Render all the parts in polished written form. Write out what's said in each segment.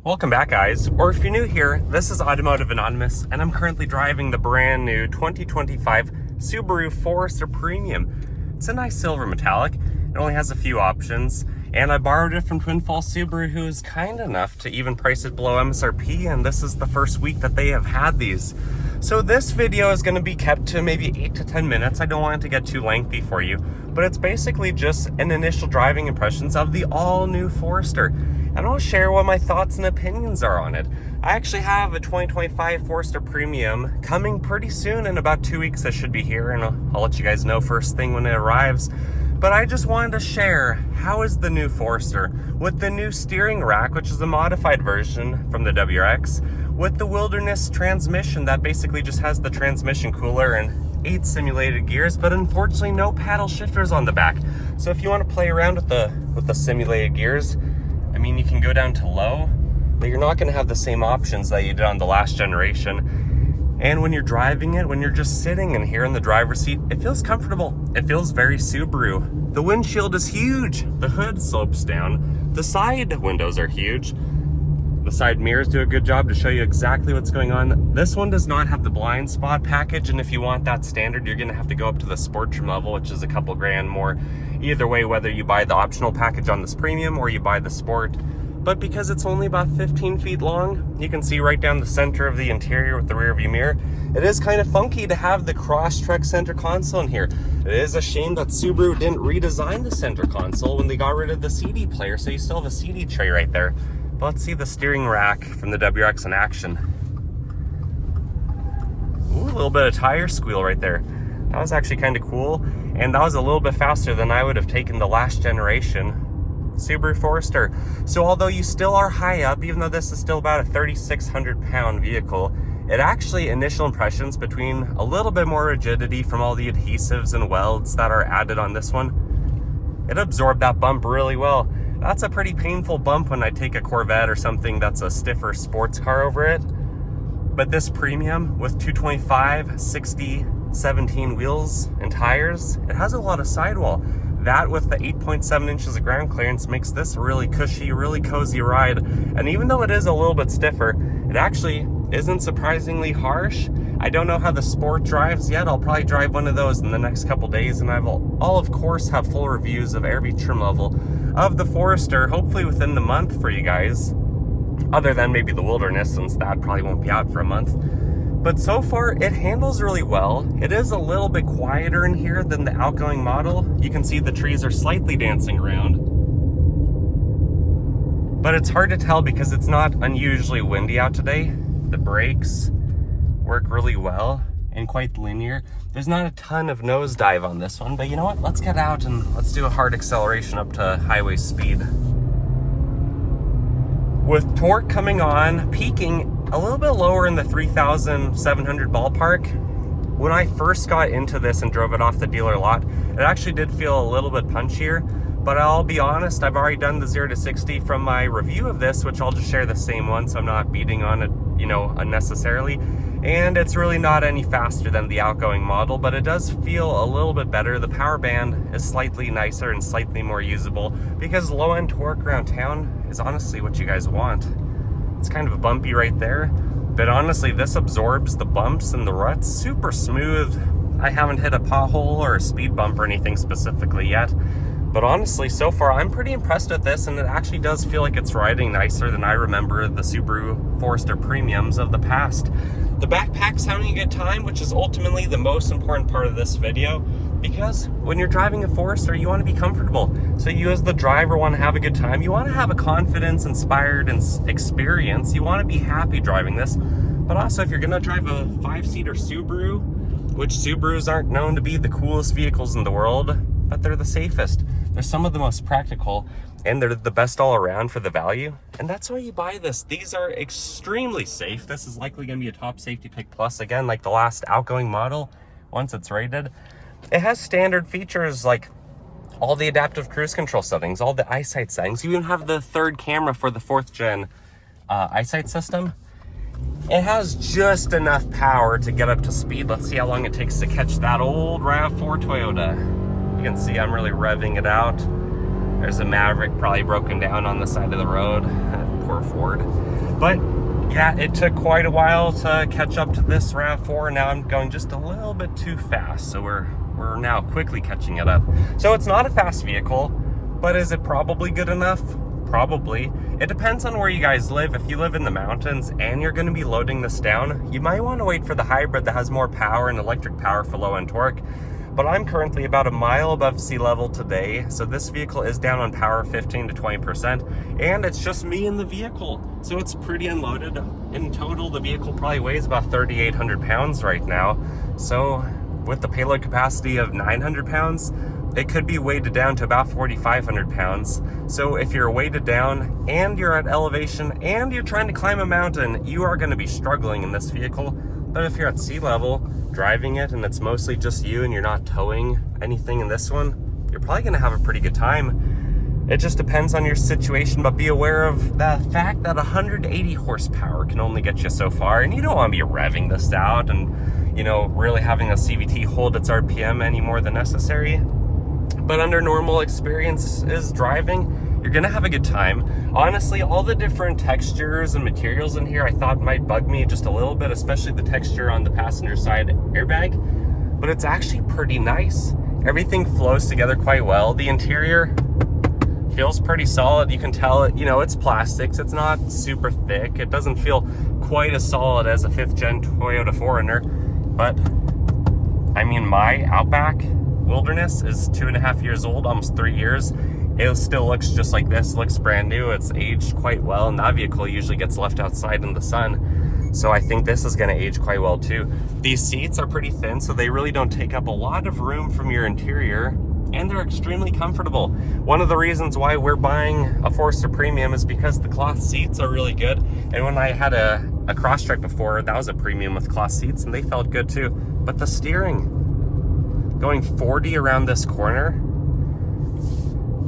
Welcome back, guys, or if you're new here, this is Automotive Anonymous, and I'm currently driving the brand new 2025 Subaru Forester Premium. It's a nice silver metallic. It only has a few options, and I borrowed it from Twin Falls Subaru, who is kind enough to even price it below MSRP, and this is the first week that they have had these. So this video is going to be kept to maybe 8 to 10 minutes. I don't want it to get too lengthy for you, but it's basically just an initial driving impressions of the all-new Forester. And I'll share what my thoughts and opinions are on it. I actually have a 2025 Forester Premium coming pretty soon. In about 2 weeks it should be here, and I'll let you guys know first thing when it arrives. But I just wanted to share, how is the new Forester with the new steering rack, which is a modified version from the WRX, with the Wilderness transmission that basically just has the transmission cooler and 8 simulated gears, but unfortunately no paddle shifters on the back. So if you want to play around with the simulated gears, I mean, you can go down to low, but you're not going to have the same options that you did on the last generation. And when you're driving it, when you're just sitting in here in the driver's seat, it feels comfortable. It feels very Subaru. The windshield is huge. The hood slopes down. The side windows are huge. The side mirrors do a good job to show you exactly what's going on. This one does not have the blind spot package, and if you want that standard, you're going to have to go up to the sport trim level, which is a couple grand more. Either way, whether you buy the optional package on this premium or you buy the sport. But because it's only about 15 feet long, you can see right down the center of the interior with the rear view mirror. It is kind of funky to have the cross-track center console in here. It is a shame that Subaru didn't redesign the center console when they got rid of the CD player, so you still have a CD tray right there. But let's see the steering rack from the WRX in action. Ooh, a little bit of tire squeal right there. That was actually kind of cool, and that was a little bit faster than I would have taken the last generation Subaru Forester. So although you still are high up, even though this is still about a 3,600 pound vehicle, it actually, initial impressions between a little bit more rigidity from all the adhesives and welds that are added on this one, it absorbed that bump really well. That's a pretty painful bump when I take a Corvette or something that's a stiffer sports car over it. But this Premium with 225, 60, 17 wheels and tires, it has a lot of sidewall. That with the 8.7 inches of ground clearance makes this a really cushy, really cozy ride. And even though it is a little bit stiffer, it actually isn't surprisingly harsh. I don't know how the Sport drives yet. I'll probably drive one of those in the next couple days, and I'll of course have full reviews of every trim level of the Forester, hopefully within the month for you guys, other than maybe the Wilderness, since that probably won't be out for a month. But so far, it handles really well. It is a little bit quieter in here than the outgoing model. You can see the trees are slightly dancing around. But it's hard to tell because it's not unusually windy out today. The brakes work really well and quite linear. There's not a ton of nosedive on this one, but you know what? Let's get out and let's do a hard acceleration up to highway speed. With torque coming on, peaking a little bit lower in the 3,700 ballpark. When I first got into this and drove it off the dealer lot, it actually did feel a little bit punchier, but I'll be honest, I've already done the 0 to 60 from my review of this, which I'll just share the same one so I'm not beating on it, unnecessarily. And it's really not any faster than the outgoing model, but it does feel a little bit better. The power band is slightly nicer and slightly more usable because low-end torque around town is honestly what you guys want. It's kind of bumpy right there, but honestly, this absorbs the bumps and the ruts super smooth. I haven't hit a pothole or a speed bump or anything specifically yet, but honestly, so far, I'm pretty impressed with this, and it actually does feel like it's riding nicer than I remember the Subaru Forester Premiums of the past. The backpack's having a good time, which is ultimately the most important part of this video, because when you're driving a Forester, you want to be comfortable. So you as the driver want to have a good time. You want to have a confidence-inspired experience. You want to be happy driving this. But also, if you're going to drive a 5-seater Subaru, which Subarus aren't known to be the coolest vehicles in the world, but they're the safest. They're some of the most practical, and they're the best all around for the value. And that's why you buy this. These are extremely safe. This is likely going to be a top safety pick plus, again, like the last outgoing model, once it's rated. It has standard features like all the adaptive cruise control settings, all the eyesight settings. You even have the third camera for the 4th gen eyesight system. It has just enough power to get up to speed. Let's see how long it takes to catch that old RAV4 Toyota. You can see I'm really revving it out. There's a Maverick probably broken down on the side of the road. poor Ford. But yeah, it took quite a while to catch up to this RAV4. Now I'm going just a little bit too fast, so we're now quickly catching it up. So it's not a fast vehicle, but is it probably good enough? Probably. It depends on where you guys live. If you live in the mountains and you're going to be loading this down, you might want to wait for the hybrid that has more power and electric power for low-end torque. But I'm currently about a mile above sea level today, so this vehicle is down on power 15 to 20%, and it's just me in the vehicle, so it's pretty unloaded. In total, the vehicle probably weighs about 3,800 pounds right now, so with the payload capacity of 900 pounds, it could be weighted down to about 4,500 pounds. So if you're weighted down and you're at elevation and you're trying to climb a mountain, you are going to be struggling in this vehicle. But if you're at sea level, driving it, and it's mostly just you and you're not towing anything in this one, you're probably going to have a pretty good time. It just depends on your situation, but be aware of the fact that 180 horsepower can only get you so far, and you don't want to be revving this out and, you know, really having a CVT hold its RPM any more than necessary. But under normal experiences driving, you're gonna have a good time. Honestly, all the different textures and materials in here I thought might bug me just a little bit, especially the texture on the passenger side airbag, but it's actually pretty nice. Everything flows together quite well. The interior feels pretty solid. You can tell it, you know, it's plastics. It's not super thick. It doesn't feel quite as solid as a 5th gen Toyota 4Runner, but I mean, my Outback Wilderness is 2.5 years old, almost 3 years. It still looks just like this, looks brand new. It's aged quite well, and that vehicle usually gets left outside in the sun. So I think this is gonna age quite well too. These seats are pretty thin, so they really don't take up a lot of room from your interior, and they're extremely comfortable. One of the reasons why we're buying a Forester Premium is because the cloth seats are really good. And when I had a Crosstrek before, that was a Premium with cloth seats, and they felt good too. But the steering, going 40 around this corner,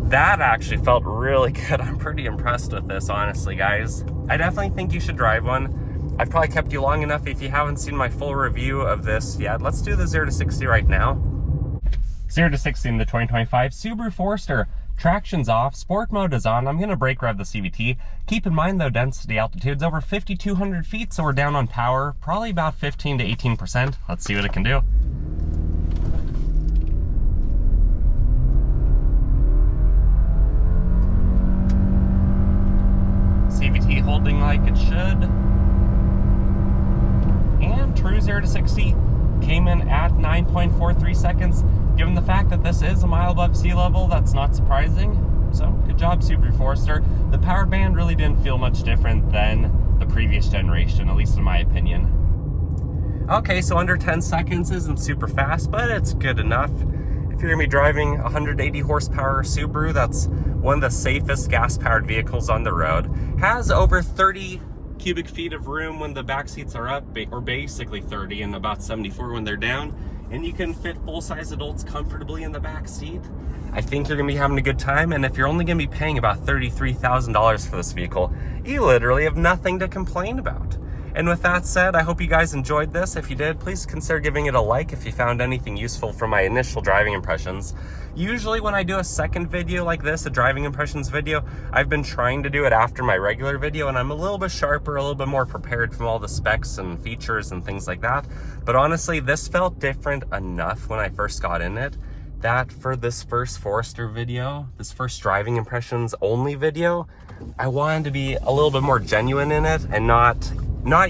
that actually felt really good. I'm pretty impressed with this, honestly, guys. I definitely think you should drive one. I've probably kept you long enough. If you haven't seen my full review of this yet, let's do the 0 to 60 right now. 0 to 60 in the 2025 Subaru Forester. Traction's off, sport mode is on. I'm gonna brake rev the CVT. Keep in mind though, density altitude's over 5,200 feet, so we're down on power, probably about 15 to 18%. Let's see what it can do. CVT holding like it should. And true 0 to 60 came in at 9.43 seconds. Given the fact that this is a mile above sea level, that's not surprising. So good job, Subaru Forester. The power band really didn't feel much different than the previous generation, at least in my opinion. Okay, so under 10 seconds isn't super fast, but it's good enough. If you're gonna be driving a 180 horsepower Subaru, that's one of the safest gas-powered vehicles on the road. Has over 30 cubic feet of room when the back seats are up, or basically 30, and about 74 when they're down. And you can fit full-size adults comfortably in the back seat. I think you're gonna be having a good time, and if you're only gonna be paying about $33,000 for this vehicle, you literally have nothing to complain about. And with that said, I hope you guys enjoyed this. If you did, please consider giving it a like if you found anything useful from my initial driving impressions. Usually when I do a second video like this, a driving impressions video, I've been trying to do it after my regular video, and I'm a little bit sharper, a little bit more prepared from all the specs and features and things like that. But honestly, this felt different enough when I first got in it that for this first Forester video, this first driving impressions only video, I wanted to be a little bit more genuine in it and not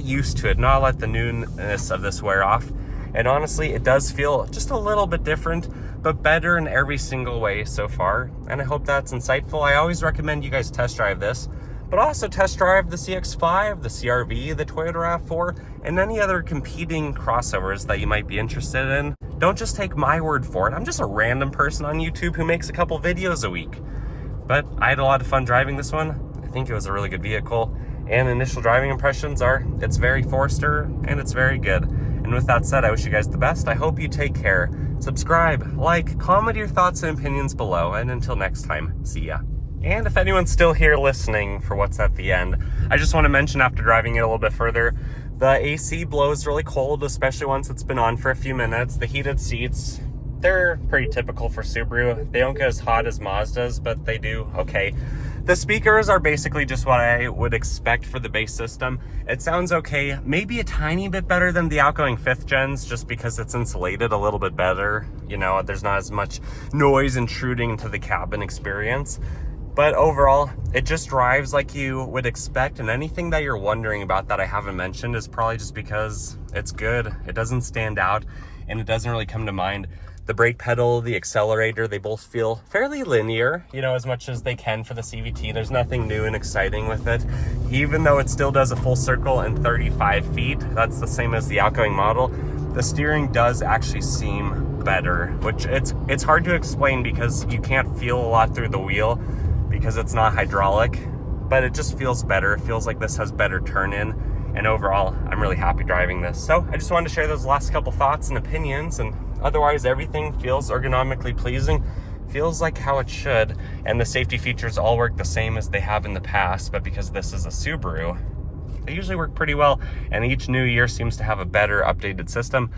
used to it, not let the newness of this wear off. And honestly, it does feel just a little bit different, but better in every single way so far. And I hope that's insightful. I always recommend you guys test drive this, but also test drive the CX-5, the CR-V, the Toyota RAV4, and any other competing crossovers that you might be interested in. Don't just take my word for it. I'm just a random person on YouTube who makes a couple videos a week. But I had a lot of fun driving this one. I think it was a really good vehicle. And initial driving impressions are, it's very Forester and it's very good. And with that said, I wish you guys the best. I hope you take care. Subscribe, like, comment your thoughts and opinions below. And until next time, see ya. And if anyone's still here listening for what's at the end, I just want to mention after driving it a little bit further, the AC blows really cold, especially once it's been on for a few minutes. The heated seats, they're pretty typical for Subaru. They don't get as hot as Mazda's, but they do okay. The speakers are basically just what I would expect for the base system. It sounds okay, maybe a tiny bit better than the outgoing 5th gens, just because it's insulated a little bit better. You know, there's not as much noise intruding into the cabin experience. But overall, it just drives like you would expect, and anything that you're wondering about that I haven't mentioned is probably just because it's good. It doesn't stand out, and it doesn't really come to mind. The brake pedal, the accelerator, they both feel fairly linear, you know, as much as they can for the CVT. There's nothing new and exciting with it. Even though it still does a full circle in 35 feet, that's the same as the outgoing model, the steering does actually seem better, which it's hard to explain because you can't feel a lot through the wheel because it's not hydraulic, but it just feels better. It feels like this has better turn-in, and overall, I'm really happy driving this. So I just wanted to share those last couple thoughts and opinions, and otherwise everything feels ergonomically pleasing, feels like how it should, and the safety features all work the same as they have in the past, but because this is a Subaru, they usually work pretty well, and each new year seems to have a better updated system.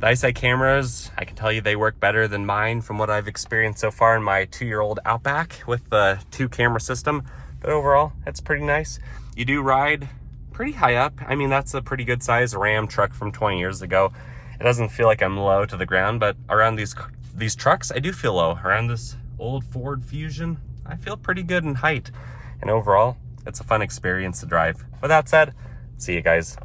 The eyesight cameras, I can tell you they work better than mine from what I've experienced so far in my 2-year-old Outback with the 2-camera system, but overall, it's pretty nice. You do ride pretty high up. I mean, that's a pretty good size Ram truck from 20 years ago. It doesn't feel like I'm low to the ground, but around these trucks, I do feel low. Around this old Ford Fusion, I feel pretty good in height. And overall, it's a fun experience to drive. With that said, see you guys.